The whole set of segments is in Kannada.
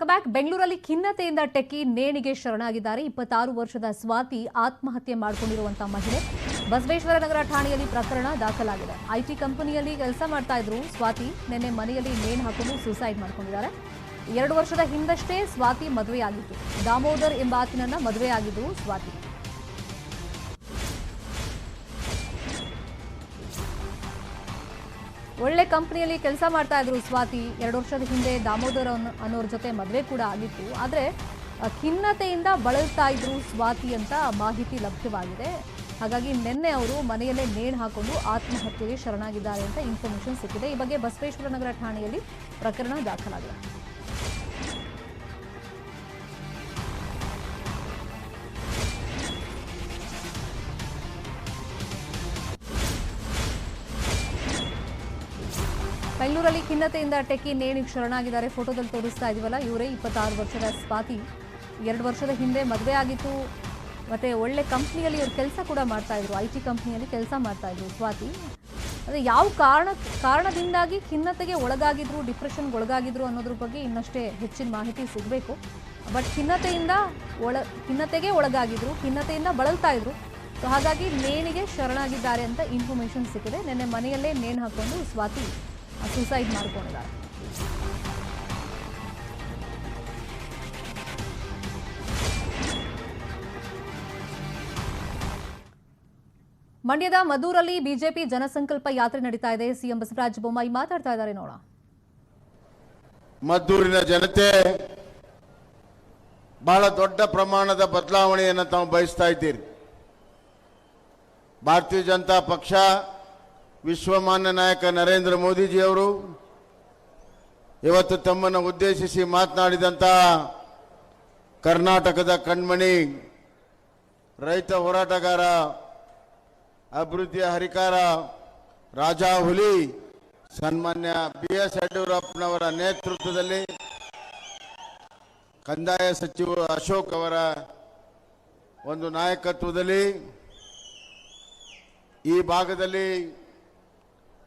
Welcome back. ಬೆಂಗಳೂರಲ್ಲಿ ಖಿನ್ನತೆಯಿಂದ ಟೆಕ್ಕಿ ನೇಣಿಗೆ ಶರಣಾಗಿದ್ದಾರೆ. 26 ವರ್ಷದ ಸ್ವಾತಿ ಆತ್ಮಹತ್ಯೆ ಮಾಡಿಕೊಂಡಿರುವಂತಹ ಮಹಿಳೆ. ಬಸವೇಶ್ವರ ನಗರ ಠಾಣೆಯಲ್ಲಿ ಪ್ರಕರಣ ದಾಖಲಾಗಿದೆ. ಐಟಿ ಕಂಪನಿಯಲ್ಲಿ ಕೆಲಸ ಮಾಡ್ತಾ ಇದ್ರು ಸ್ವಾತಿ. ನಿನ್ನೆ ಮನೆಯಲ್ಲಿ ನೇಣು ಹಾಕೊಂಡು ಸೂಸೈಡ್ ಮಾಡ್ಕೊಂಡಿದ್ದಾರೆ. 2 ವರ್ಷದ ಹಿಂದಷ್ಟೇ ಸ್ವಾತಿ ಮದುವೆಯಾಗಿತ್ತು. ದಾಮೋದರ್ ಎಂಬಾತನನ್ನ ಮದುವೆಯಾಗಿದ್ರು ಸ್ವಾತಿ. ಒಳ್ಳೆ ಕಂಪನಿಯಲ್ಲಿ ಕೆಲಸ ಮಾಡ್ತಾ ಇದ್ರು ಸ್ವಾತಿ. 2 ವರ್ಷದ ಹಿಂದೆ ದಾಮೋದರ್ ಅನ್ನೋರ ಜೊತೆ ಮದುವೆ ಕೂಡ ಆಗಿತ್ತು. ಆದರೆ ಖಿನ್ನತೆಯಿಂದ ಬಳಲ್ತಾ ಇದ್ರು ಸ್ವಾತಿ ಅಂತ ಮಾಹಿತಿ ಲಭ್ಯವಾಗಿದೆ. ಹಾಗಾಗಿ ನಿನ್ನೆ ಅವರು ಮನೆಯಲ್ಲೇ ನೇಣು ಹಾಕೊಂಡು ಆತ್ಮಹತ್ಯೆಗೆ ಶರಣಾಗಿದ್ದಾರೆ ಅಂತ ಇನ್ಫಾರ್ಮೇಶನ್ ಸಿಕ್ಕಿದೆ. ಈ ಬಗ್ಗೆ ಬಸವೇಶ್ವರ ನಗರ ಠಾಣೆಯಲ್ಲಿ ಪ್ರಕರಣ ದಾಖಲಾಗಿದೆ. ಬೆಂಗಳೂರಲ್ಲಿ ಖಿನ್ನತೆಯಿಂದ ಟೆಕ್ಕಿ ನೇಣಿಗೆ ಶರಣಾಗಿದ್ದಾರೆ. ಫೋಟೋದಲ್ಲಿ ತೋರಿಸ್ತಾ ಇದೀವಲ್ಲ, ಇವರೇ 26 ವರ್ಷದ ಸ್ವಾತಿ. 2 ವರ್ಷದ ಹಿಂದೆ ಮದುವೆ ಆಗಿತ್ತು. ಮತ್ತೆ ಒಳ್ಳೆ ಕಂಪ್ನಿಯಲ್ಲಿ ಇವರು ಕೆಲಸ ಕೂಡ ಮಾಡ್ತಾ ಇದ್ರು. ಐಟಿ ಕಂಪ್ನಿಯಲ್ಲಿ ಕೆಲಸ ಮಾಡ್ತಾ ಇದ್ರು ಸ್ವಾತಿ. ಅದೇ ಯಾವ ಕಾರಣದಿಂದಾಗಿ ಖಿನ್ನತೆಗೆ ಒಳಗಾಗಿದ್ರು, ಡಿಪ್ರೆಷನ್ಗೆ ಒಳಗಾಗಿದ್ರು ಅನ್ನೋದ್ರ ಬಗ್ಗೆ ಇನ್ನಷ್ಟೇ ಹೆಚ್ಚಿನ ಮಾಹಿತಿ ಸಿಗಬೇಕು. ಬಟ್ ಖಿನ್ನತೆಗೆ ಒಳಗಾಗಿದ್ರು, ಖಿನ್ನತೆಯಿಂದ ಬಳಲ್ತಾ ಇದ್ರು. ಸೊ ಹಾಗಾಗಿ ನೇಣಿಗೆ ಶರಣಾಗಿದ್ದಾರೆ ಅಂತ ಇನ್ಫಾರ್ಮೇಶನ್ ಸಿಕ್ಕಿದೆ. ನಿನ್ನೆ ಮನೆಯಲ್ಲೇ ನೇಣು ಹಾಕೊಂಡು ಸ್ವಾತಿ ಸೂಸೈಡ್ ಮಾಡಿಕೊಂಡಿದ್ದಾರೆ. ಮಂಡ್ಯದ ಮದ್ದೂರಲ್ಲಿ ಬಿಜೆಪಿ ಜನಸಂಕಲ್ಪ ಯಾತ್ರೆ ನಡೀತಾ ಇದೆ. ಸಿಎಂ ಬಸವರಾಜ ಬೊಮ್ಮಾಯಿ ಮಾತಾಡ್ತಾ ಇದ್ದಾರೆ, ನೋಡೋಣ. ಮದ್ದೂರಿನ ಜನತೆ ಬಹಳ ದೊಡ್ಡ ಪ್ರಮಾಣದ ಬದಲಾವಣೆಯನ್ನು ತಾವು ಬಯಸ್ತಾ ಇದ್ದೀರಿ. ಭಾರತೀಯ ಜನತಾ ಪಕ್ಷ, ವಿಶ್ವಮಾನ್ಯ ನಾಯಕ ನರೇಂದ್ರ ಮೋದಿಜಿಯವರು ಇವತ್ತು ತಮ್ಮನ್ನು ಉದ್ದೇಶಿಸಿ ಮಾತನಾಡಿದಂಥ ಕರ್ನಾಟಕದ ಕಣ್ಮಣಿ, ರೈತ ಹೋರಾಟಗಾರ, ಅಭಿವೃದ್ಧಿಯ ಹರಿಕಾರ, ರಾಜಾ ಹುಲಿ, ಸನ್ಮಾನ್ಯ BS ಯಡಿಯೂರಪ್ಪನವರ ನೇತೃತ್ವದಲ್ಲಿ ಕಂದಾಯ ಸಚಿವ ಅಶೋಕ್ ಅವರ ಒಂದು ನಾಯಕತ್ವದಲ್ಲಿ ಈ ಭಾಗದಲ್ಲಿ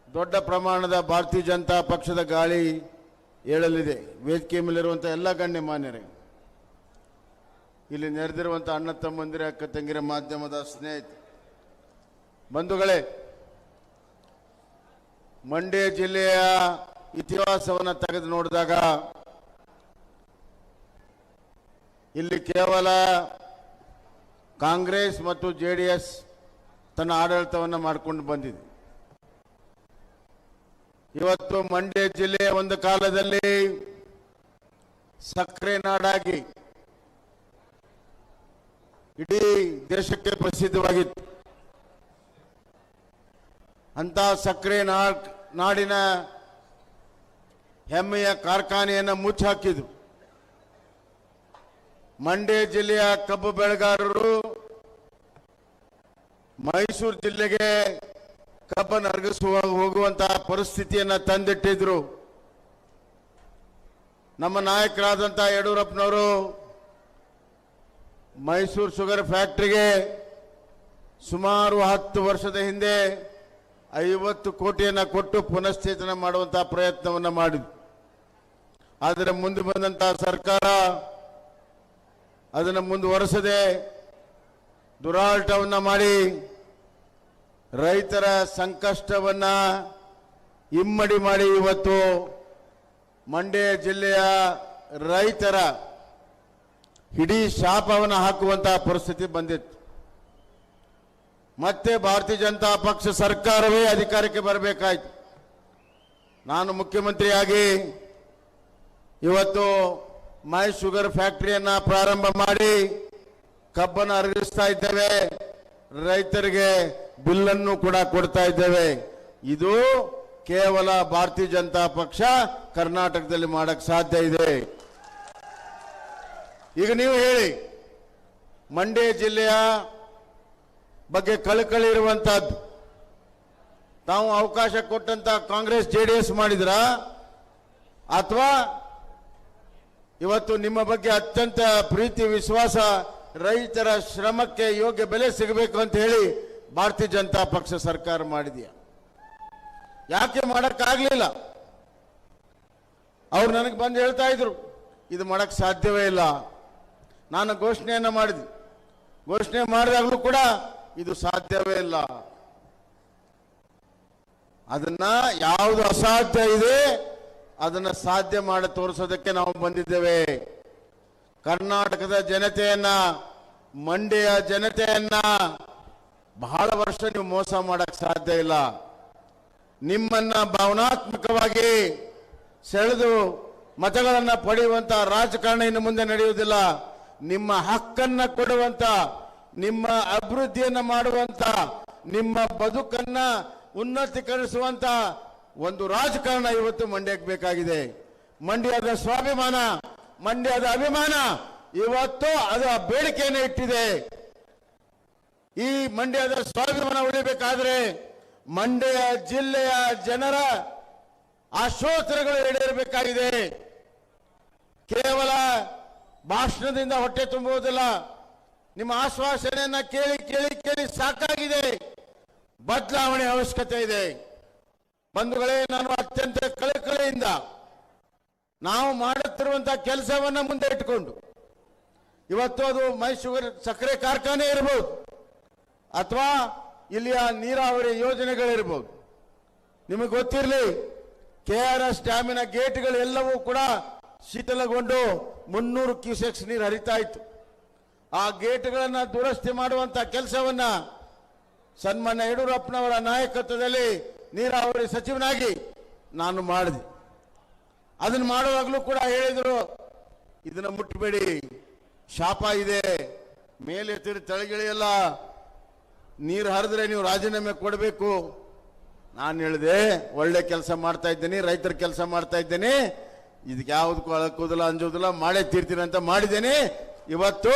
ದೊಡ್ಡ ಪ್ರಮಾಣದ ಭಾರತೀಯ ಜನತಾ ಪಕ್ಷದ ಗಾಳಿ ಏಳಲಿದೆ. ವೇದಿಕೆ ಮೇಲಿರುವಂಥ ಎಲ್ಲ ಗಣ್ಯಮಾನ್ಯರೇ, ಇಲ್ಲಿ ನೆರೆದಿರುವಂಥ ಅಣ್ಣ ತಮ್ಮಂದಿರ, ಅಕ್ಕ ತಂಗಿರ, ಮಾಧ್ಯಮದ ಸ್ನೇಹಿತ ಬಂಧುಗಳೇ, ಮಂಡ್ಯ ಜಿಲ್ಲೆಯ ಇತಿಹಾಸವನ್ನು ತೆಗೆದು ನೋಡಿದಾಗ ಇಲ್ಲಿ ಕೇವಲ ಕಾಂಗ್ರೆಸ್ ಮತ್ತು JDS ತನ್ನ ಆಡಳಿತವನ್ನು ಮಾಡಿಕೊಂಡು ಬಂದಿದೆ. ಇವತ್ತು ಮಂಡ್ಯ ಜಿಲ್ಲೆ ಒಂದು ಕಾಲದಲ್ಲಿ ಸಕ್ಕರೆ ನಾಡಾಗಿ ಇಡೀ ದೇಶಕ್ಕೆ ಪ್ರಸಿದ್ಧವಾಗಿತ್ತು. ಅಂತ ಸಕ್ಕರೆ ನಾಡಿನ ಹೆಮ್ಮೆಯ ಕಾರ್ಖಾನೆಯನ್ನು ಮುಚ್ಚಾಕಿದ್ರು. ಮಂಡ್ಯ ಜಿಲ್ಲೆಯ ಕಬ್ಬು ಬೆಳೆಗಾರರು ಮೈಸೂರು ಜಿಲ್ಲೆಗೆ ಕಬ್ಬನ್ನು ಅರಗಿಸುವ ಹೋಗುವಂತಹ ಪರಿಸ್ಥಿತಿಯನ್ನು ತಂದಿಟ್ಟಿದ್ರು. ನಮ್ಮ ನಾಯಕರಾದಂಥ ಯಡಿಯೂರಪ್ಪನವರು ಮೈಸೂರು ಶುಗರ್ ಫ್ಯಾಕ್ಟರಿಗೆ ಸುಮಾರು 10 ವರ್ಷದ ಹಿಂದೆ 50 ಕೋಟಿಯನ್ನು ಕೊಟ್ಟು ಪುನಶ್ಚೇತನ ಮಾಡುವಂತಹ ಪ್ರಯತ್ನವನ್ನು ಮಾಡಿದ್ರು. ಆದರೆ ಮುಂದೆ ಬಂದಂತಹ ಸರ್ಕಾರ ಅದನ್ನು ಮುಂದುವರೆಸದೆ ದುರಾಡಳಿತವನ್ನು ಮಾಡಿ ರೈತರ ಸಂಕಷ್ಟವನ್ನ ಇಮ್ಮಡಿ ಮಾಡಿ ಇವತ್ತು ಮಂಡ್ಯ ಜಿಲ್ಲೆಯ ರೈತರ ಇಡೀ ಶಾಪವನ್ನು ಹಾಕುವಂತಹ ಪರಿಸ್ಥಿತಿ ಬಂದಿತ್ತು. ಮತ್ತೆ ಭಾರತೀಯ ಜನತಾ ಪಕ್ಷ ಸರ್ಕಾರವೇ ಅಧಿಕಾರಕ್ಕೆ ಬರಬೇಕಾಯಿತು. ನಾನು ಮುಖ್ಯಮಂತ್ರಿಯಾಗಿ ಇವತ್ತು ಮೈ ಶುಗರ್ ಫ್ಯಾಕ್ಟರಿಯನ್ನು ಪ್ರಾರಂಭ ಮಾಡಿ ಕಬ್ಬನ್ನು ಅರಗಿಸ್ತಾ ಇದ್ದೇವೆ. ರೈತರಿಗೆ ಬಿಲ್ಲನ್ನು ಕೂಡ ಕೊಡ್ತಾ ಇದ್ದೇವೆ. ಇದು ಕೇವಲ ಭಾರತೀಯ ಜನತಾ ಪಕ್ಷ ಕರ್ನಾಟಕದಲ್ಲಿ ಮಾಡಕ್ಕೆ ಸಾಧ್ಯ ಇದೆ. ಈಗ ನೀವು ಹೇಳಿ, ಮಂಡ್ಯ ಜಿಲ್ಲೆಯ ಬಗ್ಗೆ ಕಳಕಳಿ ಇರುವಂತಹದ್ದು ತಾವು ಅವಕಾಶ ಕೊಟ್ಟಂತ ಕಾಂಗ್ರೆಸ್ JDS ಮಾಡಿದ್ರ, ಅಥವಾ ಇವತ್ತು ನಿಮ್ಮ ಬಗ್ಗೆ ಅತ್ಯಂತ ಪ್ರೀತಿ ವಿಶ್ವಾಸ, ರೈತರ ಶ್ರಮಕ್ಕೆ ಯೋಗ್ಯ ಬೆಲೆ ಸಿಗಬೇಕು ಅಂತ ಹೇಳಿ ಭಾರತೀಯ ಜನತಾ ಪಕ್ಷ ಸರ್ಕಾರ ಮಾಡಿದೆಯಾ? ಯಾಕೆ ಮಾಡಕ್ಕಾಗಲಿಲ್ಲ? ಅವ್ರು ನನಗೆ ಬಂದು ಹೇಳ್ತಾ ಇದ್ರು, ಇದು ಮಾಡಕ್ಕೆ ಸಾಧ್ಯವೇ ಇಲ್ಲ. ನಾನು ಘೋಷಣೆಯನ್ನು ಮಾಡಿದೆ, ಘೋಷಣೆ ಮಾಡಿದಾಗಲೂ ಕೂಡ ಇದು ಸಾಧ್ಯವೇ ಇಲ್ಲ. ಅದನ್ನ ಯಾವುದು ಅಸಾಧ್ಯ ಇದೆ ಅದನ್ನ ಸಾಧ್ಯ ಮಾಡಿ ತೋರಿಸೋದಕ್ಕೆ ನಾವು ಬಂದಿದ್ದೇವೆ. ಕರ್ನಾಟಕದ ಜನತೆಯನ್ನ, ಮಂಡ್ಯ ಜನತೆಯನ್ನ ಬಹಳ ವರ್ಷ ನೀವು ಮೋಸ ಮಾಡಕ್ ಸಾಧ್ಯ ಇಲ್ಲ. ನಿಮ್ಮನ್ನ ಭಾವನಾತ್ಮಕವಾಗಿ ಸೆಳೆದು ಮತಗಳನ್ನ ಪಡೆಯುವಂತ ರಾಜಕಾರಣ ಇನ್ನು ಮುಂದೆ ನಡೆಯುವುದಿಲ್ಲ. ನಿಮ್ಮ ಹಕ್ಕನ್ನ ಕೊಡುವಂತ, ನಿಮ್ಮ ಅಭಿವೃದ್ಧಿಯನ್ನ ಮಾಡುವಂತ, ನಿಮ್ಮ ಬದುಕನ್ನ ಉನ್ನತೀಕರಿಸುವಂತ ಒಂದು ರಾಜಕಾರಣ ಇವತ್ತು ಮಂಡ್ಯಕ್ಕೆ ಬೇಕಾಗಿದೆ. ಮಂಡ್ಯದ ಸ್ವಾಭಿಮಾನ, ಮಂಡ್ಯದ ಅಭಿಮಾನ ಇವತ್ತು ಅದು ಬೇಡಿಕೆಯನ್ನು ಇಟ್ಟಿದೆ. ಈ ಮಂಡ್ಯದ ಸ್ವಾಭಿಮಾನ ಉಳಿಬೇಕಾದ್ರೆ ಮಂಡ್ಯ ಜಿಲ್ಲೆಯ ಜನರ ಆಶೋತ್ತರಗಳು ಈಡೇರಬೇಕಾಗಿದೆ. ಕೇವಲ ಭಾಷಣದಿಂದ ಹೊಟ್ಟೆ ತುಂಬುವುದಿಲ್ಲ. ನಿಮ್ಮ ಆಶ್ವಾಸನೆಯನ್ನ ಕೇಳಿ ಕೇಳಿ ಕೇಳಿ ಸಾಕಾಗಿದೆ. ಬದಲಾವಣೆ ಅವಶ್ಯಕತೆ ಇದೆ. ಬಂಧುಗಳೇ, ನಾನು ಅತ್ಯಂತ ಕಳಕಳಿಯಿಂದ ನಾವು ಮಾಡುತ್ತಿರುವಂತಹ ಕೆಲಸವನ್ನ ಮುಂದೆ ಇಟ್ಟುಕೊಂಡು, ಇವತ್ತು ಅದು ಮೈಸೂರು ಸಕ್ಕರೆ ಕಾರ್ಖಾನೆ ಇರಬಹುದು ಅಥವಾ ಇಲ್ಲಿಯ ನೀರಾವರಿ ಯೋಜನೆಗಳಿರ್ಬೋದು. ನಿಮಗೆ ಗೊತ್ತಿರಲಿ, KRS ಡ್ಯಾಮಿನ ಗೇಟ್ಗಳು ಎಲ್ಲವೂ ಕೂಡ ಶೀತಲಗೊಂಡು 300 ಕ್ಯೂಸೆಕ್ಸ್ ನೀರು ಹರಿತಾ ಇತ್ತು. ಆ ಗೇಟ್ಗಳನ್ನು ದುರಸ್ತಿ ಮಾಡುವಂತ ಕೆಲಸವನ್ನ ಸನ್ಮಾನ್ಯ ಯಡಿಯೂರಪ್ಪನವರ ನಾಯಕತ್ವದಲ್ಲಿ ನೀರಾವರಿ ಸಚಿವನಾಗಿ ನಾನು ಮಾಡಿದೆ. ಅದನ್ನು ಮಾಡುವಾಗಲೂ ಕೂಡ ಹೇಳಿದರು, ಇದನ್ನ ಮುಟ್ಟಬೇಡಿ, ಶಾಪ ಇದೆ, ಮೇಲೆ ಎತ್ತಿರಿ ತಳಗಿಳಿಯಲ್ಲ, ನೀರು ಹರಿದ್ರೆ ನೀವು ರಾಜೀನಾಮೆ ಕೊಡಬೇಕು. ನಾನು ಹೇಳಿದೆ, ಒಳ್ಳೆ ಕೆಲಸ ಮಾಡ್ತಾ ಇದ್ದೇನೆ, ರೈತರ ಕೆಲಸ ಮಾಡ್ತಾ ಇದ್ದೇನೆ, ಇದಕ್ಕೆ ಯಾವುದಕ್ಕೂ ಅಳಕೋದಿಲ್ಲ, ಅಂಜೋದಿಲ್ಲ, ಮಾಡೇ ತೀರ್ತೀನಿ ಅಂತ ಮಾಡಿದ್ದೇನೆ. ಇವತ್ತು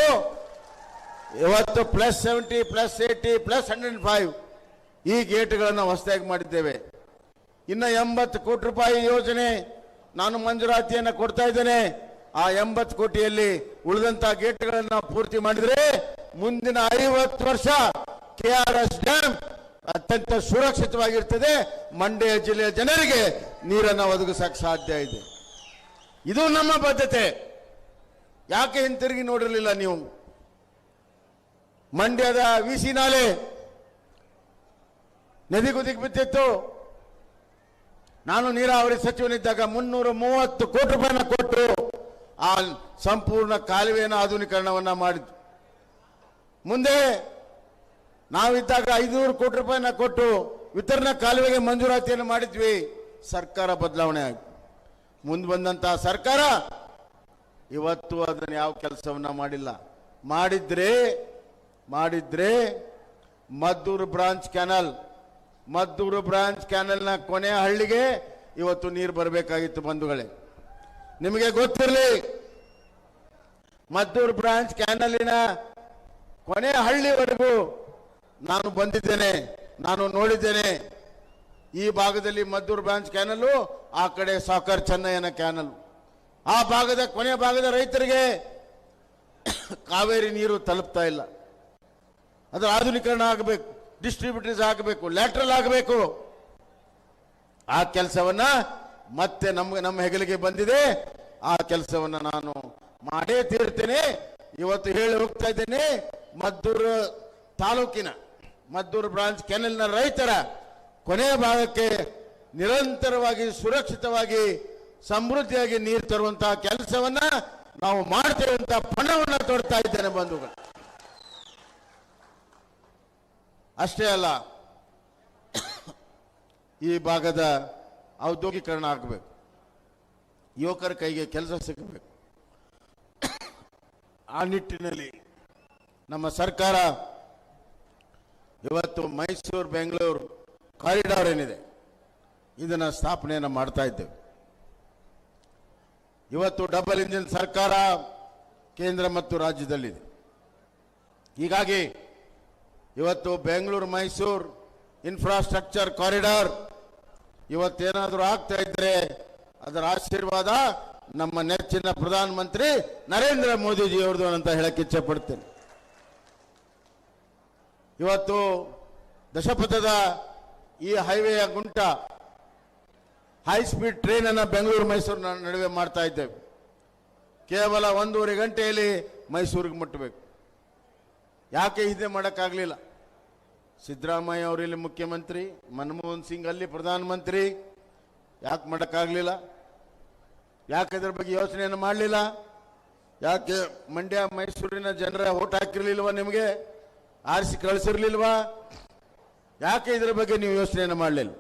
+70 +80 +105 ಈ ಗೇಟ್ಗಳನ್ನು ಹೊಸದಾಗಿ ಮಾಡಿದ್ದೇವೆ. ಇನ್ನು 80 ಕೋಟಿ ರೂಪಾಯಿ ಯೋಜನೆ ನಾನು ಮಂಜೂರಾತಿಯನ್ನು ಕೊಡ್ತಾ ಇದ್ದೇನೆ. ಆ 80 ಕೋಟಿಯಲ್ಲಿ ಉಳಿದಂತ ಗೇಟ್ಗಳನ್ನು ಪೂರ್ತಿ ಮಾಡಿದ್ರೆ ಮುಂದಿನ 50 ವರ್ಷ KRS ಡ್ಯಾಮ್ ಅತ್ಯಂತ ಸುರಕ್ಷಿತವಾಗಿರ್ತದೆ. ಮಂಡ್ಯ ಜಿಲ್ಲೆಯ ಜನರಿಗೆ ನೀರನ್ನು ಒದಗಿಸಕ್ಕೆ ಸಾಧ್ಯ ಇದೆ. ಇದು ನಮ್ಮ ಬದ್ಧತೆ. ಯಾಕೆ ಹಿಂತಿರುಗಿ ನೋಡಿರಲಿಲ್ಲ ನೀವು? ಮಂಡ್ಯದ ವಿಸಿ ನಾಲೆ ನದಿಗುದಿಗೆ ಬಿದ್ದಿತ್ತು. ನಾನು ನೀರಾವರಿ ಸಚಿವನಿದ್ದಾಗ 330 ಕೋಟಿ ರೂಪಾಯಿನ ಕೊಟ್ಟು ಆ ಸಂಪೂರ್ಣ ಕಾಲುವೆಯನ್ನು ಆಧುನೀಕರಣವನ್ನ ಮಾಡಿದ್ದು. ಮುಂದೆ ನಾವಿದ್ದಾಗ 500 ಕೋಟಿ ರೂಪಾಯಿನ ಕೊಟ್ಟು ವಿತರಣಾ ಕಾಲುವೆಗೆ ಮಂಜೂರಾತಿಯನ್ನು ಮಾಡಿದ್ವಿ. ಸರ್ಕಾರ ಬದಲಾವಣೆ ಆಯ್ತು. ಮುಂದೆ ಬಂದಂತಹ ಸರ್ಕಾರ ಇವತ್ತು ಅದನ್ನು ಯಾವ ಕೆಲಸವನ್ನ ಮಾಡಿಲ್ಲ. ಮಾಡಿದ್ರೆ ಮದ್ದೂರು ಬ್ರಾಂಚ್ ಕ್ಯಾನಲ್ನ ಕೊನೆಯ ಹಳ್ಳಿಗೆ ಇವತ್ತು ನೀರು ಬರಬೇಕಾಗಿತ್ತು. ಬಂಧುಗಳೇ, ನಿಮಗೆ ಗೊತ್ತಿರಲಿ, ಮದ್ದೂರು ಬ್ರಾಂಚ್ ಕ್ಯಾನಲಿನ ಕೊನೆಯ ಹಳ್ಳಿವರೆಗೂ ನಾನು ಬಂದಿದ್ದೇನೆ, ನಾನು ನೋಡಿದ್ದೇನೆ. ಈ ಭಾಗದಲ್ಲಿ ಮದ್ದೂರು ಬ್ರಾಂಚ್ ಕ್ಯಾನಲ್, ಆ ಕಡೆ ಸಾಕರ್ ಚೆನ್ನಯ್ಯನ ಕ್ಯಾನಲ್. ಆ ಭಾಗದ ಕೊನೆಯ ಭಾಗದ ರೈತರಿಗೆ ಕಾವೇರಿ ನೀರು ತಲುಪ್ತಾ ಇಲ್ಲ. ಅದರ ಆಧುನೀಕರಣ ಆಗಬೇಕು, ಡಿಸ್ಟ್ರಿಬ್ಯೂಟರ್ಸ್ ಆಗಬೇಕು, ಲ್ಯಾಟ್ರಲ್ ಆಗಬೇಕು. ಆ ಕೆಲಸವನ್ನ ಮತ್ತೆ ನಮ್ಮ ಹೆಗಲಿಗೆ ಬಂದಿದೆ. ಆ ಕೆಲಸವನ್ನ ನಾನು ಮಾಡೇ ತೀರ್ತೇನೆ. ಇವತ್ತು ಹೇಳಿ ಹೋಗ್ತಾ ಇದ್ದೇನೆ, ಮದ್ದೂರು ತಾಲೂಕಿನ ಮದ್ದೂರು ಬ್ರಾಂಚ್ ಕೆನಲ್ನ ರೈತರ ಕೊನೆಯ ಭಾಗಕ್ಕೆ ನಿರಂತರವಾಗಿ ಸುರಕ್ಷಿತವಾಗಿ ಸಮೃದ್ಧಿಯಾಗಿ ನೀರು ತರುವಂತಹ ಕೆಲಸವನ್ನ ನಾವು ಮಾಡ್ತೇವೆ ಅಂತ ಪಣವನ್ನ ತೊಡ್ತಾ ಇದ್ದೇನೆ ಬಂಧುಗಳು. ಅಷ್ಟೇ ಅಲ್ಲ, ಈ ಭಾಗದ ಔದ್ಯೋಗೀಕರಣ ಆಗಬೇಕು, ಯುವಕರ ಕೈಗೆ ಕೆಲಸ ಸಿಗಬೇಕು. ಆ ನಿಟ್ಟಿನಲ್ಲಿ ನಮ್ಮ ಸರ್ಕಾರ ಇವತ್ತು ಮೈಸೂರು ಬೆಂಗಳೂರು ಕಾರಿಡಾರ್ ಏನಿದೆ ಇದನ್ನ ಸ್ಥಾಪನೆಯನ್ನು ಮಾಡ್ತಾ ಇದ್ದೇವೆ. ಇವತ್ತು ಡಬಲ್ ಇಂಜಿನ್ ಸರ್ಕಾರ ಕೇಂದ್ರ ಮತ್ತು ರಾಜ್ಯದಲ್ಲಿದೆ. ಹೀಗಾಗಿ ಇವತ್ತು ಬೆಂಗಳೂರು ಮೈಸೂರು ಇನ್ಫ್ರಾಸ್ಟ್ರಕ್ಚರ್ ಕಾರಿಡಾರ್ ಇವತ್ತೇನಾದರೂ ಆಗ್ತಾ ಇದ್ರೆ ಅದರ ಆಶೀರ್ವಾದ ನಮ್ಮ ನೆಚ್ಚಿನ ಪ್ರಧಾನಮಂತ್ರಿ ನರೇಂದ್ರ ಮೋದಿಜಿ ಅವ್ರದ್ದು ಅಂತ ಹೇಳಕ್ಕೆ ಇಚ್ಛೆ ಪಡ್ತೇನೆ. ಇವತ್ತು ದಶಪಥದ ಈ ಹೈವೇಯ ಗುಂಟ ಹೈ ಸ್ಪೀಡ್ ಟ್ರೈನ್ ಅನ್ನು ಬೆಂಗಳೂರು ಮೈಸೂರು ನಡುವೆ ಮಾಡ್ತಾ ಇದ್ದೇವೆ. ಕೇವಲ 1.5 ಗಂಟೆಯಲ್ಲಿ ಮೈಸೂರಿಗೆ ಮುಟ್ಟಬೇಕು. ಯಾಕೆ ಇದೇ ಮಾಡೋಕ್ಕಾಗಲಿಲ್ಲ? ಸಿದ್ದರಾಮಯ್ಯ ಅವರು ಇಲ್ಲಿ ಮುಖ್ಯಮಂತ್ರಿ, ಮನಮೋಹನ್ ಸಿಂಗ್ ಅಲ್ಲಿ ಪ್ರಧಾನಮಂತ್ರಿ. ಯಾಕೆ ಮಾಡೋಕ್ಕಾಗಲಿಲ್ಲ? ಯಾಕೆ ಇದ್ರ ಬಗ್ಗೆ ಯೋಚನೆಯನ್ನು ಮಾಡಲಿಲ್ಲ? ಯಾಕೆ ಮಂಡ್ಯ ಮೈಸೂರಿನ ಜನರ ಓಟ್ ಹಾಕಿರ್ಲಿಲ್ವಾ? ನಿಮಗೆ ಆರಿಸಿ ಕಳಿಸಿರ್ಲಿಲ್ವಾ? ಯಾಕೆ ಇದರ ಬಗ್ಗೆ ನೀವು ಯೋಚನೆಯನ್ನು ಮಾಡಲಿಲ್ಲ?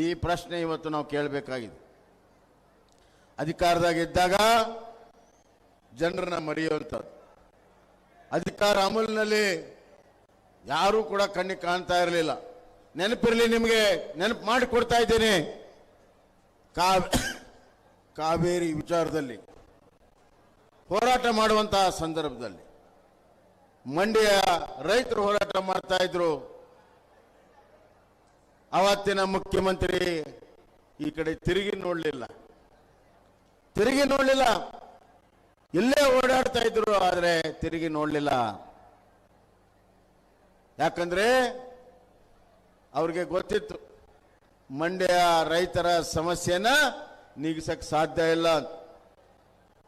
ಈ ಪ್ರಶ್ನೆ ಇವತ್ತು ನಾವು ಕೇಳಬೇಕಾಗಿದೆ. ಅಧಿಕಾರದಾಗಿದ್ದಾಗ ಜನರನ್ನ ಮರೆಯುವಂಥದ್ದು. ಅಧಿಕಾರ ಅಮಲಿನಲ್ಲಿ ಯಾರೂ ಕೂಡ ಕಣ್ಣಿಗೆ ಕಾಣ್ತಾ ಇರಲಿಲ್ಲ. ನೆನಪಿರಲಿ ನಿಮಗೆ, ನೆನಪು ಮಾಡಿಕೊಡ್ತಾ ಇದ್ದೇನೆ. ಕಾವೇರಿ ವಿಚಾರದಲ್ಲಿ ಹೋರಾಟ ಮಾಡುವಂತಹ ಸಂದರ್ಭದಲ್ಲಿ ಮಂಡ್ಯ ರೈತರು ಹೋರಾಟ ಮಾಡ್ತಾ ಇದ್ರು. ಅವತ್ತಿನ ಮುಖ್ಯಮಂತ್ರಿ ಈ ಕಡೆ ತಿರುಗಿ ನೋಡಲಿಲ್ಲ. ಇಲ್ಲೇ ಓಡಾಡ್ತಾ ಇದ್ರು, ಆದರೆ ತಿರುಗಿ ನೋಡಲಿಲ್ಲ. ಯಾಕಂದ್ರೆ ಅವ್ರಿಗೆ ಗೊತ್ತಿತ್ತು ಮಂಡ್ಯ ರೈತರ ಸಮಸ್ಯೆನ ನೀಗಿಸಕ್ಕೆ ಸಾಧ್ಯ ಇಲ್ಲ.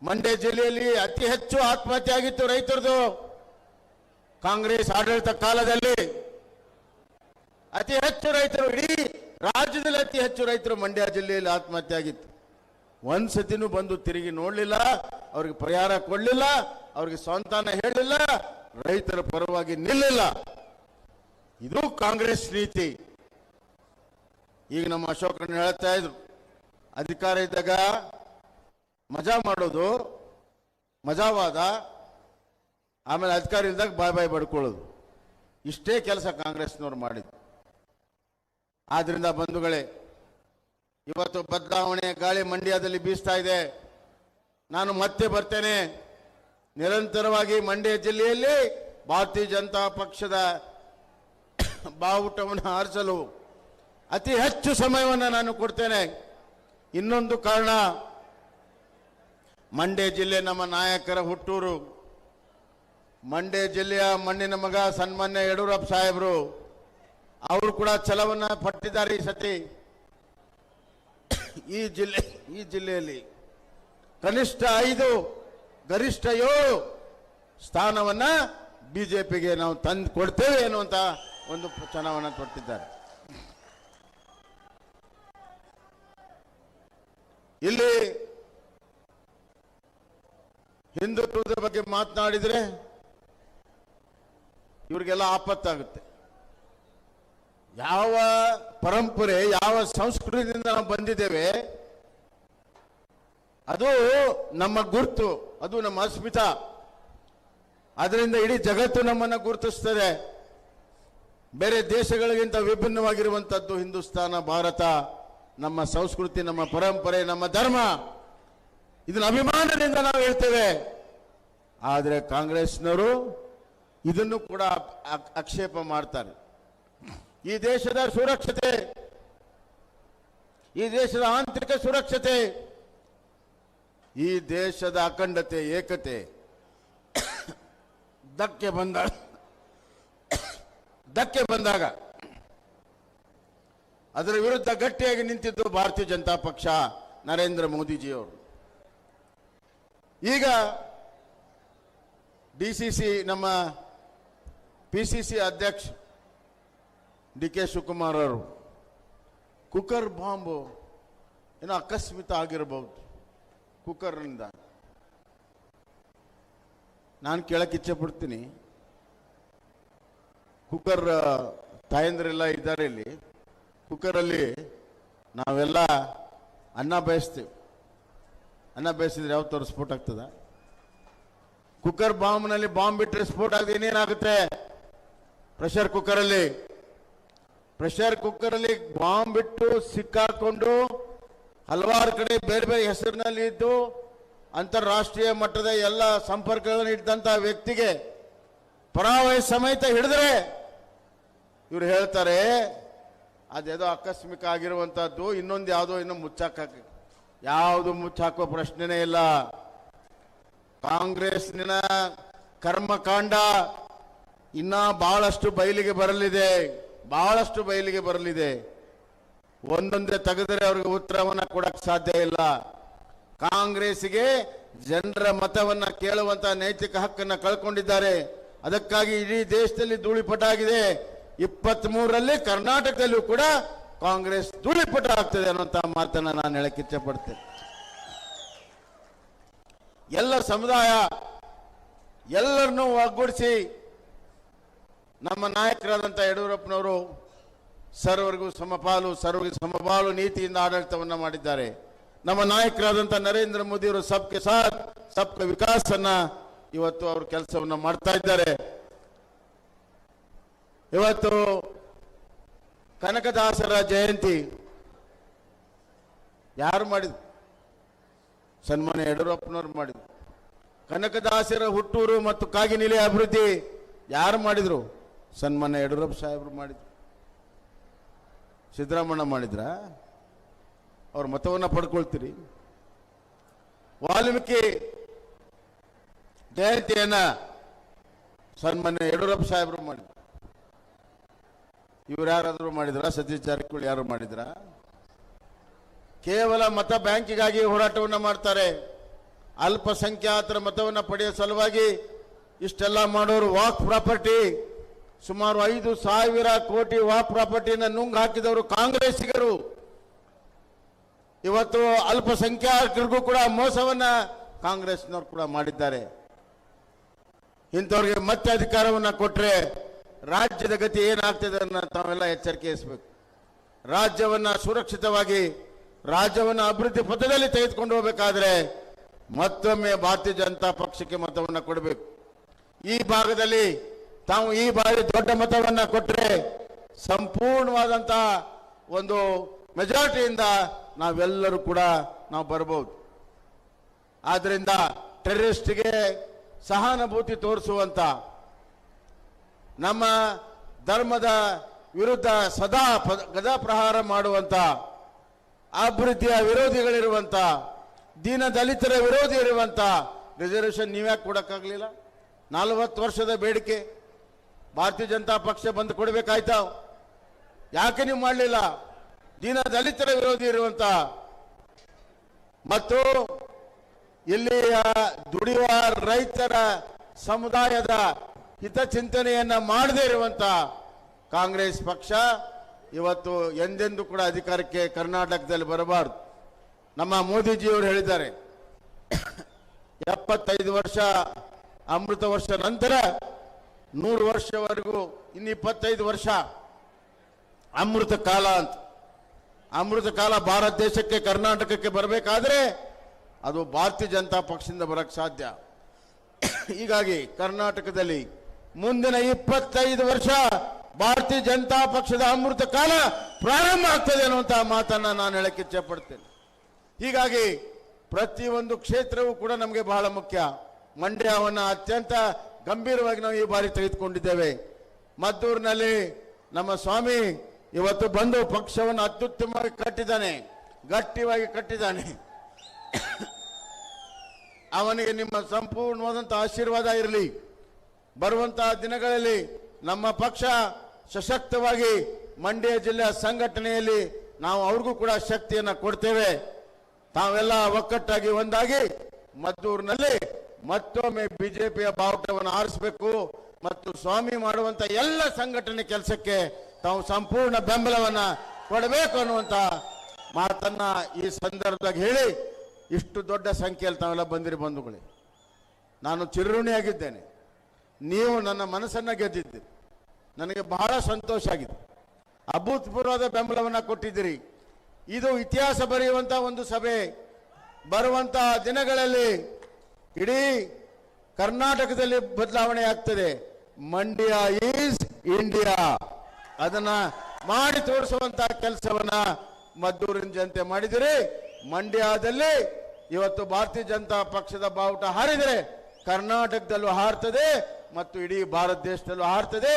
ಮಂಡ್ಯ ಜಿಲ್ಲೆಯಲ್ಲಿ ಅತಿ ಹೆಚ್ಚು ಆತ್ಮಹತ್ಯೆ ಆಗಿತ್ತು ರೈತರದು. ಕಾಂಗ್ರೆಸ್ ಆಡಳಿತ ಕಾಲದಲ್ಲಿ ಅತಿ ಹೆಚ್ಚು ರೈತರು, ಇಡೀ ರಾಜ್ಯದಲ್ಲಿ ಅತಿ ಹೆಚ್ಚು ರೈತರು ಮಂಡ್ಯ ಜಿಲ್ಲೆಯಲ್ಲಿ ಆತ್ಮಹತ್ಯೆ ಆಗಿತ್ತು. ಒಂದ್ಸತಿನೂ ಬಂದು ತಿರುಗಿ ನೋಡಲಿಲ್ಲ, ಅವ್ರಿಗೆ ಪರಿಹಾರ ಕೊಡಲಿಲ್ಲ, ಅವ್ರಿಗೆ ಸ್ವಂತಾನ ಹೇಳಲಿಲ್ಲ, ರೈತರ ಪರವಾಗಿ ನಿಲ್ಲಿಲ್ಲ. ಇದು ಕಾಂಗ್ರೆಸ್ ನೀತಿ. ಈಗ ನಮ್ಮ ಅಶೋಕಣ್ಣ ಹೇಳ್ತಾ ಇದ್ರು, ಅಧಿಕಾರ ಇದ್ದಾಗ ಮಜಾ ಮಾಡೋದು, ಮಜಾವಾದ, ಆಮೇಲೆ ಅಧಿಕಾರ ಇದ್ದಾಗ ಬಾಯ್ ಬಡ್ಕೊಳ್ಳೋದು. ಇಷ್ಟೇ ಕೆಲಸ ಕಾಂಗ್ರೆಸ್ನವ್ರು ಮಾಡಿದ್ರು. ಆದ್ರಿಂದ ಬಂಧುಗಳೇ, ಇವತ್ತು ಬದಲಾವಣೆ ಗಾಳಿ ಮಂಡ್ಯದಲ್ಲಿ ಬೀಸ್ತಾ ಇದೆ. ನಾನು ಮತ್ತೆ ಬರ್ತೇನೆ. ನಿರಂತರವಾಗಿ ಮಂಡ್ಯ ಜಿಲ್ಲೆಯಲ್ಲಿ ಭಾರತೀಯ ಜನತಾ ಪಕ್ಷದ ಬಾವುಟವನ್ನು ಹಾರಿಸಲು ಅತಿ ಹೆಚ್ಚು ಸಮಯವನ್ನು ನಾನು ಕೊಡ್ತೇನೆ. ಇನ್ನೊಂದು ಕಾರಣ, ಮಂಡ್ಯ ಜಿಲ್ಲೆ ನಮ್ಮ ನಾಯಕರ ಹುಟ್ಟೂರು. ಮಂಡ್ಯ ಜಿಲ್ಲೆಯ ಮಣ್ಣಿನ ಮಗ ಸನ್ಮಾನ್ಯ ಯಡಿಯೂರಪ್ಪ ಸಾಹೇಬರು, ಅವರು ಕೂಡ ಛಲವನ್ನ ಪಟ್ಟಿದ್ದಾರೆ. ಈ ಸತಿ ಈ ಜಿಲ್ಲೆಯಲ್ಲಿ ಕನಿಷ್ಠ 5 ಗರಿಷ್ಠ 7 ಸ್ಥಾನವನ್ನ ಬಿಜೆಪಿಗೆ ನಾವು ತಂದು ಕೊಡ್ತೇವೆ ಎನ್ನುವಂತ ಒಂದು ಚುನಾವಣೆ ಕೊಟ್ಟಿದ್ದಾರೆ. ಇಲ್ಲಿ ಹಿಂದುತ್ವದ ಬಗ್ಗೆ ಮಾತನಾಡಿದ್ರೆ ಇವರಿಗೆಲ್ಲ ಆಪತ್ತಾಗುತ್ತೆ. ಯಾವ ಪರಂಪರೆ, ಯಾವ ಸಂಸ್ಕೃತಿಯಿಂದ ನಾವು ಬಂದಿದ್ದೇವೆ, ಅದು ನಮ್ಮ ಗುರುತು, ಅದು ನಮ್ಮ ಅಸ್ಮಿತಾ. ಅದರಿಂದ ಇಡೀ ಜಗತ್ತು ನಮ್ಮನ್ನು ಗುರುತಿಸ್ತದೆ. ಬೇರೆ ದೇಶಗಳಿಗಿಂತ ವಿಭಿನ್ನವಾಗಿರುವಂಥದ್ದು ಹಿಂದೂಸ್ತಾನ, ಭಾರತ. ನಮ್ಮ ಸಂಸ್ಕೃತಿ, ನಮ್ಮ ಪರಂಪರೆ, ನಮ್ಮ ಧರ್ಮ, ಇದನ್ನ ಅಭಿಮಾನದಿಂದ ನಾವು ಹೇಳ್ತೇವೆ. ಆದರೆ ಕಾಂಗ್ರೆಸ್ನವರು ಇದನ್ನು ಕೂಡ ಆಕ್ಷೇಪ ಮಾಡ್ತಾರೆ. ಈ ದೇಶದ ಸುರಕ್ಷತೆ, ಈ ದೇಶದ ಆಂತರಿಕ ಸುರಕ್ಷತೆ, ಈ ದೇಶದ ಅಖಂಡತೆ, ಏಕತೆ ಧಕ್ಕೆ ಬಂದಾಗ ಅದರ ವಿರುದ್ಧ ಗಟ್ಟಿಯಾಗಿ ನಿಂತಿದ್ದು ಭಾರತೀಯ ಜನತಾ ಪಕ್ಷ, ನರೇಂದ್ರ ಮೋದಿಜಿಯವರು. ಈಗ ಡಿಸಿಸಿ, ನಮ್ಮ ಪಿಸಿಸಿ ಅಧ್ಯಕ್ಷ ಡಿ.ಕೆ. ಶಿವಕುಮಾರ್ ಅವರು ಕುಕ್ಕರ್ ಬಾಂಬು ಏನೋ ಅಕಸ್ಮಾತ್ ಆಗಿರಬಹುದು. ಕುಕ್ಕರ್ನಿಂದ ನಾನು ಕೇಳಕ್ಕೆ ಇಚ್ಛೆ ಪಡ್ತೀನಿ, ಕುಕ್ಕರ್ ತಾಯಂದ್ರೆಲ್ಲ ಇದ್ದಾರೆ ಇಲ್ಲಿ. ಕುಕ್ಕರಲ್ಲಿ ನಾವೆಲ್ಲ ಅನ್ನ ಬೇಯಿಸ್ತೀವಿ. ಅನ್ನ ಬೇಯಿಸಿದ್ರೆ ಯಾವತ್ತಾದ್ರು ಸ್ಫೋಟ ಆಗ್ತದ? ಕುಕ್ಕರ್ ಬಾಂಬ್ನಲ್ಲಿ ಬಾಂಬ್ ಬಿಟ್ಟರೆ ಸ್ಫೋಟ ಆಗದೆ ಇನ್ನೇನಾಗುತ್ತೆ? ಪ್ರೆಷರ್ ಕುಕ್ಕರಲ್ಲಿ ಬಾಂಬ್ ಬಿಟ್ಟು ಸಿಕ್ಕಾಕೊಂಡು ಹಲವಾರು ಕಡೆ ಬೇರೆ ಬೇರೆ ಹೆಸರಿನಲ್ಲಿ ಇದ್ದು ಅಂತಾರಾಷ್ಟ್ರೀಯ ಮಟ್ಟದ ಎಲ್ಲ ಸಂಪರ್ಕಗಳನ್ನು ಇಟ್ಟಂತ ವ್ಯಕ್ತಿಗೆ ಪರಾವಯ ಸಮೇತ ಹಿಡಿದ್ರೆ ಇವರು ಹೇಳ್ತಾರೆ ಅದೇದೋ ಆಕಸ್ಮಿಕ ಆಗಿರುವಂತಹದ್ದು, ಇನ್ನೊಂದು ಯಾವುದೋ ಇನ್ನೂ ಯಾವುದು ಮುಚ್ಚಾಕೋ ಪ್ರಶ್ನೆನೇ ಇಲ್ಲ. ಕಾಂಗ್ರೆಸ್ನ ಕರ್ಮಕಾಂಡ ಇನ್ನ ಬಹಳಷ್ಟು ಬಯಲಿಗೆ ಬರಲಿದೆ. ಒಂದೊಂದೇ ತೆಗೆದರೆ ಅವ್ರಿಗೆ ಉತ್ತರವನ್ನ ಕೊಡಕ್ಕೆ ಸಾಧ್ಯ ಇಲ್ಲ. ಕಾಂಗ್ರೆಸ್ಗೆ ಜನರ ಮತವನ್ನ ಕೇಳುವಂತ ನೈತಿಕ ಹಕ್ಕನ್ನು ಕಳ್ಕೊಂಡಿದ್ದಾರೆ. ಅದಕ್ಕಾಗಿ ಇಡೀ ದೇಶದಲ್ಲಿ ಧೂಳಿಪಟಾಗಿದೆ. 23ರಲ್ಲಿ ಕರ್ನಾಟಕದಲ್ಲೂ ಕೂಡ ಕಾಂಗ್ರೆಸ್ ಧೂಳಿಪಟ ಆಗ್ತದೆ ಅನ್ನುವಂತ ಮಾತನ್ನ ನಾನು ಹೇಳಕ್ಕೆ ಇಚ್ಛಪಡ್ತೇನೆ. ಎಲ್ಲ ಸಮುದಾಯ ಎಲ್ಲರನ್ನೂ ಒಗ್ಗೂಡಿಸಿ ನಮ್ಮ ನಾಯಕರಾದಂಥ ಯಡಿಯೂರಪ್ಪನವರು ಸರ್ವರಿಗೂ ಸಮಪಾಲು ನೀತಿಯಿಂದ ಆಡಳಿತವನ್ನ ಮಾಡಿದ್ದಾರೆ. ನಮ್ಮ ನಾಯಕರಾದಂಥ ನರೇಂದ್ರ ಮೋದಿಯವರು ಸಬ್ಕೆ ಸಾಥ್ ಸಬ್ಕೆ ವಿಕಾಸ್ ಅನ್ನ ಇವತ್ತು ಅವರು ಕೆಲಸವನ್ನ ಮಾಡ್ತಾ ಇದ್ದಾರೆ. ಇವತ್ತು ಕನಕದಾಸರ ಜಯಂತಿ ಯಾರು ಮಾಡಿದ್ರು? ಸನ್ಮಾನ್ಯ ಯಡಿಯೂರಪ್ಪನವರು ಮಾಡಿದ್ರು. ಕನಕದಾಸರ ಹುಟ್ಟೂರು ಮತ್ತು ಕಾಗಿನೆಲೆ ಅಭಿವೃದ್ಧಿ ಯಾರು ಮಾಡಿದ್ರು? ಸನ್ಮಾನ್ಯ ಯಡಿಯೂರಪ್ಪ ಸಾಹೇಬರು ಮಾಡಿದ್ರು. ಸಿದ್ದರಾಮಣ್ಣ ಮಾಡಿದ್ರ? ಅವ್ರ ಮತವನ್ನ ಪಡ್ಕೊಳ್ತೀರಿ. ವಾಲ್ಮೀಕಿ ಜಯಂತಿಯನ್ನ ಸನ್ಮಾನ್ಯ ಯಡಿಯೂರಪ್ಪ ಸಾಹೇಬರು ಮಾಡಿದ್ರು. ಇವ್ರು ಯಾರಾದರೂ ಮಾಡಿದ್ರ? ಸತೀಶ್ ಜಾರಕಿಹೊಳಿ ಯಾರು ಮಾಡಿದ್ರ? ಕೇವಲ ಮತ ಬ್ಯಾಂಕಿಗಾಗಿ ಹೋರಾಟವನ್ನು ಮಾಡ್ತಾರೆ. ಅಲ್ಪಸಂಖ್ಯಾತರ ಮತವನ್ನು ಪಡೆಯುವ ಸಲುವಾಗಿ ಇಷ್ಟೆಲ್ಲ ಮಾಡೋರು. ವಾಕ್ ಪ್ರಾಪರ್ಟಿ ಸುಮಾರು 5,000 ಕೋಟಿ ವಾಕ್ ಪ್ರಾಪರ್ಟಿಯನ್ನು ನುಂಗ್ ಹಾಕಿದವರು ಕಾಂಗ್ರೆಸ್ಸಿಗರು. ಇವತ್ತು ಅಲ್ಪಸಂಖ್ಯಾತರಿಗೂ ಕೂಡ ಮೋಸವನ್ನ ಕಾಂಗ್ರೆಸ್ನವರು ಕೂಡ ಮಾಡಿದ್ದಾರೆ. ಇಂಥವ್ರಿಗೆ ಮತ್ತೆ ಅಧಿಕಾರವನ್ನ ಕೊಟ್ರೆ ರಾಜ್ಯದ ಗತಿ ಏನಾಗ್ತದೆ ಅನ್ನೋ ತಾವೆಲ್ಲ ಎಚ್ಚರಿಕೆ ವಹಿಸಬೇಕು. ರಾಜ್ಯವನ್ನ ಸುರಕ್ಷಿತವಾಗಿ ರಾಜ್ಯವನ್ನ ಅಭಿವೃದ್ಧಿ ಪಥದಲ್ಲಿ ತೆಗೆದುಕೊಂಡು ಹೋಗಬೇಕಾದ್ರೆ ಮತ್ತೊಮ್ಮೆ ಭಾರತೀಯ ಜನತಾ ಪಕ್ಷಕ್ಕೆ ಮತವನ್ನ ಕೊಡಬೇಕು. ಈ ಭಾಗದಲ್ಲಿ ತಾವು ಈ ಬಾರಿ ದೊಡ್ಡ ಮತವನ್ನ ಕೊಟ್ಟರೆ ಸಂಪೂರ್ಣವಾದಂತಹ ಒಂದು ಮೆಜಾರಿಟಿಯಿಂದ ನಾವೆಲ್ಲರೂ ಕೂಡ ನಾವು ಬರಬಹುದು. ಆದ್ರಿಂದ ಟೆರರಿಸ್ಟ್ಗೆ ಸಹಾನುಭೂತಿ ತೋರಿಸುವಂತ, ನಮ್ಮ ಧರ್ಮದ ವಿರುದ್ಧ ಸದಾ ಗದಾ ಪ್ರಹಾರ ಮಾಡುವಂತ, ಅಭಿವೃದ್ಧಿಯ ವಿರೋಧಿಗಳಿರುವಂತ, ದೀನ ದಲಿತರ ವಿರೋಧಿ ಇರುವಂತ ರಿಸರ್ವೇಶನ್ ನೀವ್ಯಾಕೆ ಕೊಡಕ್ಕಾಗ್ಲಿಲ್ಲ? 40 ವರ್ಷದ ಬೇಡಿಕೆ ಭಾರತೀಯ ಜನತಾ ಪಕ್ಷ ಬಂದು ಕೊಡಬೇಕಾಯ್ತಾ? ಯಾಕೆ ನೀವು ಮಾಡಲಿಲ್ಲ? ದೀನ ದಲಿತರ ವಿರೋಧಿ ಇರುವಂತ ಮತ್ತು ಇಲ್ಲಿಯ ದುಡಿಯುವ ರೈತರ ಸಮುದಾಯದ ಹಿತಚಿಂತನೆಯನ್ನ ಮಾಡದೇ ಇರುವಂತ ಕಾಂಗ್ರೆಸ್ ಪಕ್ಷ ಇವತ್ತು ಎಂದೆಂದೂ ಕೂಡ ಅಧಿಕಾರಕ್ಕೆ ಕರ್ನಾಟಕದಲ್ಲಿ ಬರಬಾರದು. ನಮ್ಮ ಮೋದಿಜಿಯವರು ಹೇಳಿದ್ದಾರೆ 75 ವರ್ಷ ಅಮೃತ ವರ್ಷ ನಂತರ 100 ವರ್ಷವರೆಗೂ ಇನ್ನು 25 ವರ್ಷ ಅಮೃತ ಕಾಲ ಅಂತ. ಅಮೃತ ಕಾಲ ಭಾರತ ದೇಶಕ್ಕೆ ಕರ್ನಾಟಕಕ್ಕೆ ಬರಬೇಕಾದ್ರೆ ಅದು ಭಾರತೀಯ ಜನತಾ ಪಕ್ಷದಿಂದ ಬರಕ್ಕೆ ಸಾಧ್ಯ. ಹೀಗಾಗಿ ಕರ್ನಾಟಕದಲ್ಲಿ ಮುಂದಿನ 25 ವರ್ಷ ಭಾರತೀಯ ಜನತಾ ಪಕ್ಷದ ಅಮೃತ ಕಾಲ ಪ್ರಾರಂಭ ಆಗ್ತದೆ ಅನ್ನುವಂತಹ ಮಾತನ್ನ ನಾನು ಹೇಳಕ್ಕೆ ಇಚ್ಛೆ ಪಡ್ತೇನೆ. ಹೀಗಾಗಿ ಪ್ರತಿಯೊಂದು ಕ್ಷೇತ್ರವೂ ಕೂಡ ನಮಗೆ ಬಹಳ ಮುಖ್ಯ. ಮಂಡ್ಯವನ್ನು ಅತ್ಯಂತ ಗಂಭೀರವಾಗಿ ನಾವು ಈ ಬಾರಿ ತೆಗೆದುಕೊಂಡಿದ್ದೇವೆ. ಮದ್ದೂರಿನಲ್ಲಿ ನಮ್ಮ ಸ್ವಾಮಿ ಇವತ್ತು ಬಂದು ಪಕ್ಷವನ್ನು ಅತ್ಯುತ್ತಮವಾಗಿ ಕಟ್ಟಿದ್ದಾನೆ, ಗಟ್ಟಿಯಾಗಿ ಕಟ್ಟಿದ್ದಾನೆ. ಅವನಿಗೆ ನಿಮ್ಮ ಸಂಪೂರ್ಣವಾದಂತಹ ಆಶೀರ್ವಾದ ಇರಲಿ. ಬರುವಂತಹ ದಿನಗಳಲ್ಲಿ ನಮ್ಮ ಪಕ್ಷ ಸಶಕ್ತವಾಗಿ ಮಂಡ್ಯ ಜಿಲ್ಲೆಯ ಸಂಘಟನೆಯಲ್ಲಿ ನಾವು ಅವ್ರಿಗೂ ಕೂಡ ಶಕ್ತಿಯನ್ನು ಕೊಡ್ತೇವೆ. ತಾವೆಲ್ಲ ಒಕ್ಕಟ್ಟಾಗಿ ಒಂದಾಗಿ ಮದ್ದೂರಿನಲ್ಲಿ ಮತ್ತೊಮ್ಮೆ ಬಿಜೆಪಿಯ ಬಾವುಟವನ್ನು ಆರಿಸಬೇಕು ಮತ್ತು ಸ್ವಾಮಿ ಮಾಡುವಂತ ಎಲ್ಲ ಸಂಘಟನೆ ಕೆಲಸಕ್ಕೆ ತಾವು ಸಂಪೂರ್ಣ ಬೆಂಬಲವನ್ನ ಕೊಡಬೇಕು ಅನ್ನುವಂತ ಮಾತನ್ನ ಈ ಸಂದರ್ಭದಾಗ ಹೇಳಿ, ಇಷ್ಟು ದೊಡ್ಡ ಸಂಖ್ಯೆಯಲ್ಲಿ ತಾವೆಲ್ಲ ಬಂದಿರಿ ಬಂಧುಗಳೇ, ನಾನು ಚಿರಋಣಿಯಾಗಿದ್ದೇನೆ. ನೀವು ನನ್ನ ಮನಸ್ಸನ್ನ ಗೆದ್ದಿದ್ದೀರಿ, ನನಗೆ ಬಹಳ ಸಂತೋಷ ಆಗಿದೆ. ಅಭೂತಪೂರ್ವವಾದ ಬೆಂಬಲವನ್ನ ಕೊಟ್ಟಿದ್ದೀರಿ. ಇದು ಇತಿಹಾಸ ಬರೆಯುವಂತ ಒಂದು ಸಭೆ. ಬರುವಂತ ದಿನಗಳಲ್ಲಿ ಇಡೀ ಕರ್ನಾಟಕದಲ್ಲಿ ಬದಲಾವಣೆ ಆಗ್ತದೆ. ಮಂಡ್ಯ ಈಸ್ ಇಂಡಿಯಾ, ಅದನ್ನ ಮಾಡಿ ತೋರಿಸುವಂತ ಕೆಲಸವನ್ನ ಮದ್ದೂರಿನ ಜನತೆ ಮಾಡಿದಿರಿ. ಮಂಡ್ಯದಲ್ಲಿ ಇವತ್ತು ಭಾರತೀಯ ಜನತಾ ಪಕ್ಷದ ಬಾವುಟ ಹಾರಿದರೆ ಕರ್ನಾಟಕದಲ್ಲೂ ಹಾರ್ತದೆ ಮತ್ತು ಇಡೀ ಭಾರತ ದೇಶದಲ್ಲೂ ಹಾರ್ತದೆ.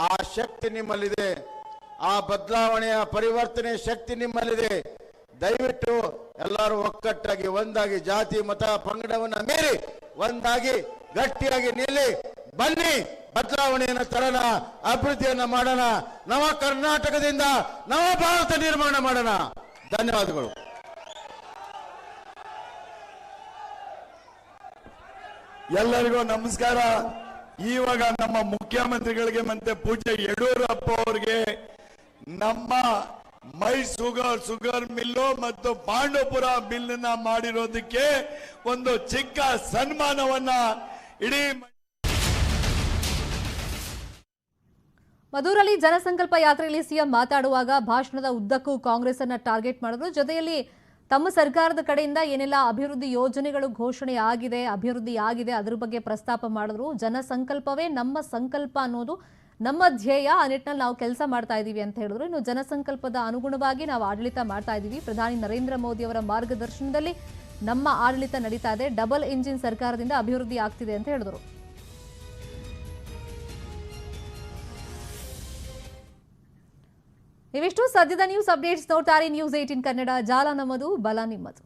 ಆ ಶಕ್ತಿ ನಿಮ್ಮಲ್ಲಿದೆ, ಆ ಬದಲಾವಣೆಯ ಪರಿವರ್ತನೆ ಶಕ್ತಿ ನಿಮ್ಮಲ್ಲಿದೆ. ದಯವಿಟ್ಟು ಎಲ್ಲರೂ ಒಕ್ಕಟ್ಟಾಗಿ ಒಂದಾಗಿ ಜಾತಿ ಮತ ಪಂಗಡವನ್ನ ಮೀರಿ ಒಂದಾಗಿ ಗಟ್ಟಿಯಾಗಿ ನಿಲ್ಲಿ. ಬನ್ನಿ, ಬದಲಾವಣೆಯನ್ನು ತರೋಣ, ಅಭಿವೃದ್ಧಿಯನ್ನ ಮಾಡೋಣ, ನವ ಕರ್ನಾಟಕದಿಂದ ನವ ಭಾರತ ನಿರ್ಮಾಣ ಮಾಡೋಣ. ಧನ್ಯವಾದಗಳು. ಎಲ್ಲರಿಗೂ ನಮಸ್ಕಾರ. ಇವಾಗ ನಮ್ಮ ಮುಖ್ಯಮಂತ್ರಿಗಳಿಗೆ ಮತ್ತೆ ಪೂಜ್ಯ ಯಡಿಯೂರಪ್ಪ ಅವರಿಗೆ ನಮ್ಮ ಮೈ ಶುಗರ್ ಮಿಲ್ಲು ಮತ್ತು ಪಾಂಡವಪುರ ಮಿಲ್ಲನ್ನ ಮಾಡಿರೋದಕ್ಕೆ ಒಂದು ಚಿಕ್ಕ ಸನ್ಮಾನವನ್ನ ಇಡೀ ಮಧುರಲ್ಲಿ ಜನಸಂಕಲ್ಪ ಯಾತ್ರೆಯಲ್ಲಿ ಸಿಎಂ ಮಾತಾಡುವಾಗ ಭಾಷಣದ ಉದ್ದಕ್ಕೂ ಕಾಂಗ್ರೆಸ್ ಅನ್ನ ಟಾರ್ಗೆಟ್ ಮಾಡಿದ್ರು. ಜೊತೆಯಲ್ಲಿ ತಮ್ಮ ಸರ್ಕಾರದ ಕಡೆಯಿಂದ ಏನೆಲ್ಲ ಅಭಿವೃದ್ಧಿ ಯೋಜನೆಗಳು ಘೋಷಣೆ ಆಗಿದೆ ಅದರ ಬಗ್ಗೆ ಪ್ರಸ್ತಾಪ ಮಾಡಿದ್ರು. ಜನಸಂಕಲ್ಪವೇ ನಮ್ಮ ಸಂಕಲ್ಪ ಅನ್ನೋದು ನಮ್ಮ ಧ್ಯೇಯ, ಆ ನಿಟ್ಟಿನಲ್ಲಿ ನಾವು ಕೆಲಸ ಮಾಡ್ತಾ ಇದ್ದೀವಿ ಅಂತ ಹೇಳಿದ್ರು. ಇನ್ನು ಜನಸಂಕಲ್ಪದ ಅನುಗುಣವಾಗಿ ನಾವು ಆಡಳಿತ ಮಾಡ್ತಾ ಇದ್ದೀವಿ. ಪ್ರಧಾನಿ ನರೇಂದ್ರ ಮೋದಿ ಅವರ ಮಾರ್ಗದರ್ಶನದಲ್ಲಿ ನಮ್ಮ ಆಡಳಿತ ನಡೀತಾ ಇದೆ. ಡಬಲ್ ಇಂಜಿನ್ ಸರ್ಕಾರದಿಂದ ಅಭಿವೃದ್ಧಿ ಆಗ್ತಿದೆ ಅಂತ ಹೇಳಿದ್ರು. ನೀವಿಷ್ಟು ಸದ್ಯದ ನ್ಯೂಸ್ ಅಪ್ಡೇಟ್ಸ್ ನೋಡ್ತಾರೆ. ನ್ಯೂಸ್ 18 ಕನ್ನಡ, ಜಾಲ ನಮ್ಮದು, ಬಲ ನಿಮ್ಮದು.